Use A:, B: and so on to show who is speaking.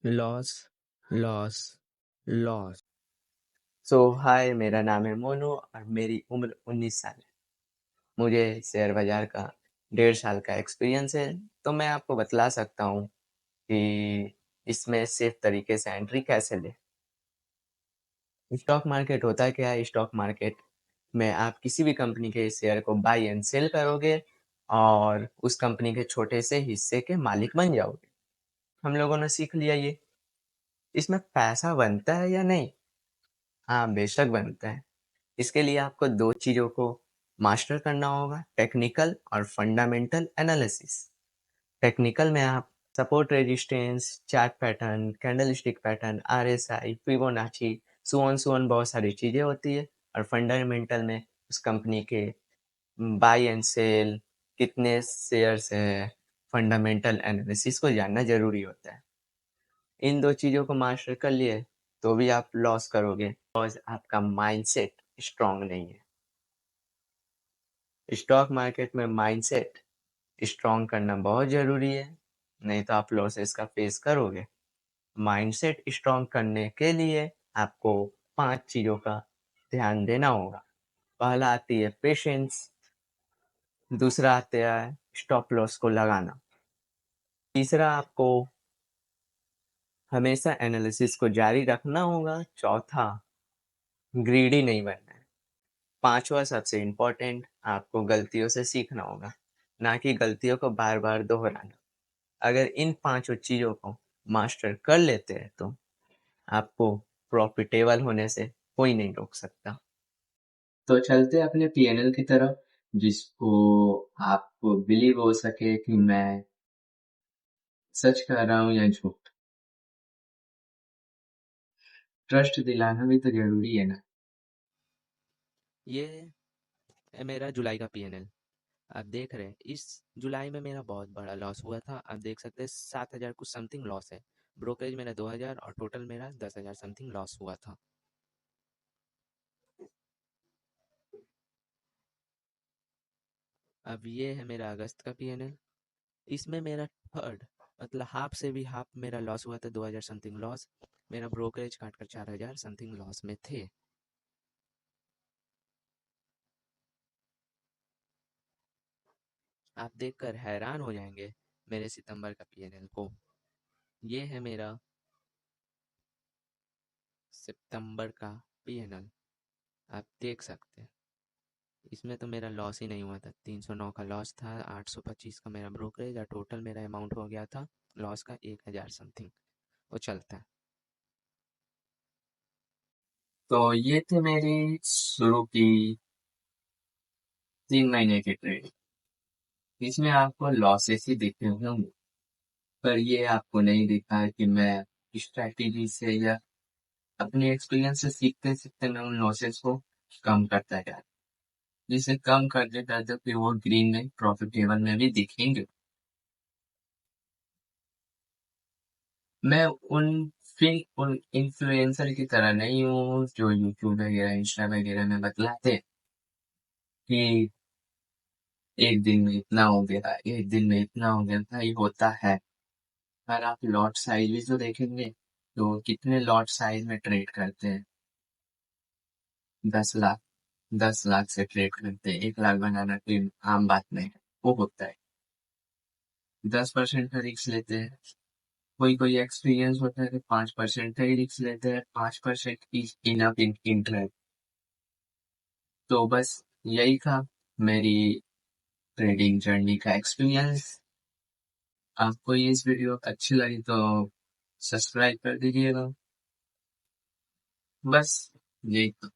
A: Loss loss loss.
B: हाय, मेरा नाम है मोनू और मेरी उम्र 19 साल है। मुझे शेयर बाजार का 1.5 साल का एक्सपीरियंस है। तो मैं आपको बतला सकता हूँ कि इसमें सेफ तरीके से एंट्री कैसे ले। स्टॉक मार्केट होता क्या है? स्टॉक मार्केट में आप किसी भी कंपनी के शेयर को बाय एंड सेल करोगे और उस कंपनी के छोटे से हिस्से के मालिक बन जाओगे। हम लोगों ने सीख लिया ये। इसमें पैसा बनता है या नहीं? हाँ, बेशक बनता है। इसके लिए आपको 2 चीज़ों को मास्टर करना होगा, टेक्निकल और फंडामेंटल एनालिसिस। टेक्निकल में आप support resistance, chart pattern, candlestick pattern, RSI, Fibonacci, so on बहुत सारी चीज़ें होती है। और फंडामेंटल में उस कंपनी के बाय एंड सेल, कितने शेयर्स है, फंडामेंटल एनालिसिस को जानना ज़रूरी होता है। इन 2 चीज़ों को मास्टर कर लिए तो भी आप लॉस करोगे, बिकॉज़ आपका माइंडसेट स्ट्रॉन्ग नहीं है। स्टॉक मार्केट में माइंडसेट स्ट्रॉन्ग करना बहुत ज़रूरी है, नहीं तो आप लॉसेस का फेस करोगे। माइंडसेट स्ट्रॉन्ग करने के लिए आपको 5 चीज़ों का ध्यान देना होगा। पहला आती है पेशेंस, दूसरा आता है स्टॉप लॉस को लगाना, तीसरा आपको हमेशा एनालिसिस को जारी रखना होगा, चौथा ग्रीडी नहीं बनना है, पांचवा सबसे इम्पोर्टेंट आपको गलतियों से सीखना होगा, ना कि गलतियों को बार बार दोहराना। अगर इन पांचों चीज़ों को मास्टर कर लेते हैं तो आपको प्रॉफिटेबल होने से कोई नहीं रोक सकता। तो चलते हैं अपने पीएनएल की तरफ, जिसको आपको बिलीव हो सके कि मैं सच कह रहा हूँ या झूठ। ट्रस्ट दिलाना भी तो जरूरी है ना।
A: ये है मेरा जुलाई का पीएनएल। आप देख रहे हैं इस जुलाई में मेरा बहुत बड़ा लॉस हुआ था। आप देख सकते हैं 7,000 कुछ समथिंग लॉस है। ब्रोकरेज मेरा 2,000 और टोटल मेरा 10,000 समथिंग लॉस हुआ था। अब ये है मेरा अगस्त का पीएनएल। इसमें मेरा थर्ड मतलब हाफ से भी हाफ मेरा लॉस हुआ था, 2,000 समथिंग लॉस। मेरा ब्रोकरेज काटकर 4,000 समथिंग लॉस में थे। आप देखकर हैरान हो जाएंगे मेरे सितंबर का पीएनएल को। ये है मेरा सितंबर का पीएनएल। आप देख सकते हैं इसमें तो मेरा लॉस ही नहीं हुआ था। 309 का लॉस था, 825 का मेरा ब्रोकरेज और टोटल मेरा अमाउंट हो गया था लॉस का 1,000 समथिंग। वो चलता है।
B: तो ये थे मेरी शुरू की 3 महीने की ट्रेड। इसमें आपको लॉसेस ही दिखे होंगे, पर ये आपको नहीं दिखा कि मैं स्ट्रैटेजी से या अपने एक्सपीरियंस से सीखते सीखते मैं उन लॉसेस को कम करता गया, जिसे कम करते करते फिर वो ग्रीन में प्रॉफिटेबल में भी दिखेंगे। मैं उन फिर उन इन्फ्लुएंसर की तरह नहीं हूँ जो यूट्यूब वगैरह इंस्टा वगैरह में बतलाते हैं कि एक दिन में इतना हो गया, एक दिन में इतना हो गया। भाई होता है, अगर आप लॉट साइज भी तो देखेंगे तो कितने लॉट साइज में ट्रेड करते हैं। 10 लाख, 10 लाख से ट्रेड करते हैं। 1 लाख बनाना कोई आम बात नहीं है, वो होता है। 10% का रिस्क लेते हैं। कोई कोई एक्सपीरियंस होता है कि 5% का ही रिस्क लेते हैं। 5% इज इनफ इन इंटरेस्ट। तो बस यही था मेरी ट्रेडिंग जर्नी का एक्सपीरियंस। आपको ये इस वीडियो अच्छी लगी तो सब्सक्राइब कर दीजिएगा। बस यही था।